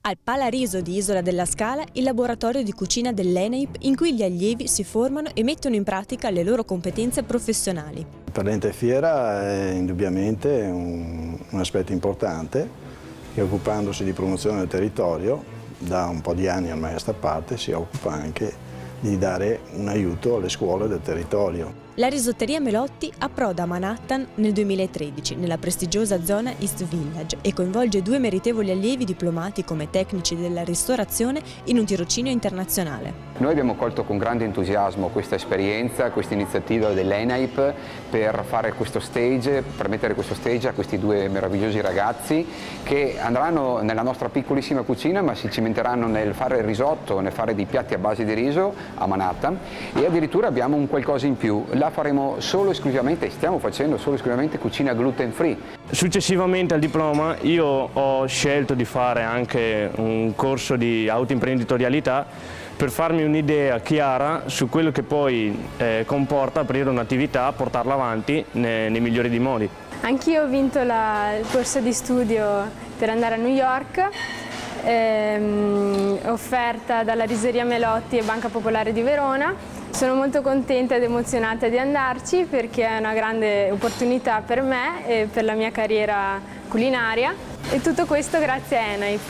Al Palariso di Isola della Scala, il laboratorio di cucina dell'ENAIP in cui gli allievi si formano e mettono in pratica le loro competenze professionali. Per l'ente fiera è indubbiamente un aspetto importante che, occupandosi di promozione del territorio, da un po' di anni ormai a sta parte si occupa anche di dare un aiuto alle scuole del territorio. La risotteria Melotti approda a Manhattan nel 2013, nella prestigiosa zona East Village, e coinvolge 2 meritevoli allievi diplomati come tecnici della ristorazione in un tirocinio internazionale. Noi abbiamo colto con grande entusiasmo questa esperienza, questa iniziativa dell'ENAIP per fare questo stage, per mettere questo stage a questi 2 meravigliosi ragazzi che andranno nella nostra piccolissima cucina, ma si cimenteranno nel fare il risotto, nel fare dei piatti a base di riso a Manhattan, e addirittura abbiamo un qualcosa in più. La faremo solo esclusivamente, stiamo facendo solo esclusivamente cucina gluten free. Successivamente al diploma io ho scelto di fare anche un corso di autoimprenditorialità per farmi un'idea chiara su quello che poi comporta aprire un'attività, portarla avanti nei migliori dei modi. Anch'io ho vinto il corso di studio per andare a New York, offerta dalla Risoteria Melotti e Banca Popolare di Verona. Sono molto contenta ed emozionata di andarci perché è una grande opportunità per me e per la mia carriera culinaria, e tutto questo grazie a ENAIP.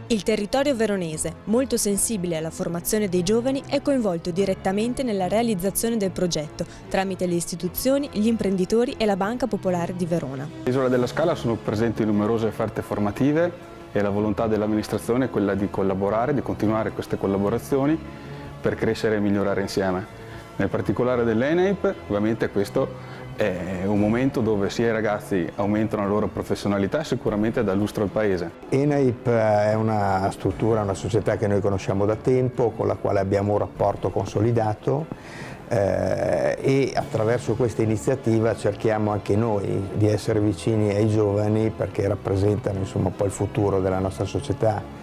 Il territorio veronese, molto sensibile alla formazione dei giovani, è coinvolto direttamente nella realizzazione del progetto, tramite le istituzioni, gli imprenditori e la Banca Popolare di Verona. All'Isola della Scala sono presenti numerose offerte formative e la volontà dell'amministrazione è quella di collaborare, di continuare queste collaborazioni per crescere e migliorare insieme. Nel particolare dell'ENAIP, ovviamente questo è un momento dove sia i ragazzi aumentano la loro professionalità e sicuramente dà lustro al paese. ENAIP è una struttura, una società che noi conosciamo da tempo, con la quale abbiamo un rapporto consolidato e attraverso questa iniziativa cerchiamo anche noi di essere vicini ai giovani perché rappresentano insomma un po' il futuro della nostra società.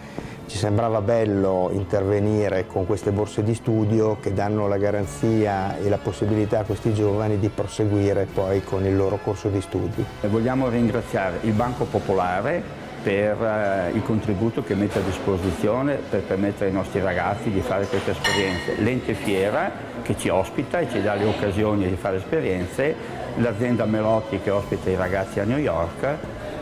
Ci sembrava bello intervenire con queste borse di studio che danno la garanzia e la possibilità a questi giovani di proseguire poi con il loro corso di studi. Vogliamo ringraziare il Banco Popolare per il contributo che mette a disposizione per permettere ai nostri ragazzi di fare queste esperienze, l'ente fiera che ci ospita e ci dà le occasioni di fare esperienze, l'azienda Melotti che ospita i ragazzi a New York,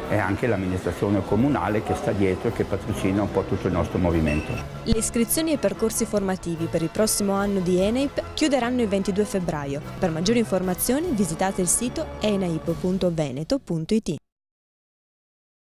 e anche l'amministrazione comunale che sta dietro e che patrocina un po' tutto il nostro movimento. Le iscrizioni ai percorsi formativi per il prossimo anno di ENAIP chiuderanno il 22 febbraio. Per maggiori informazioni visitate il sito enaip.veneto.it.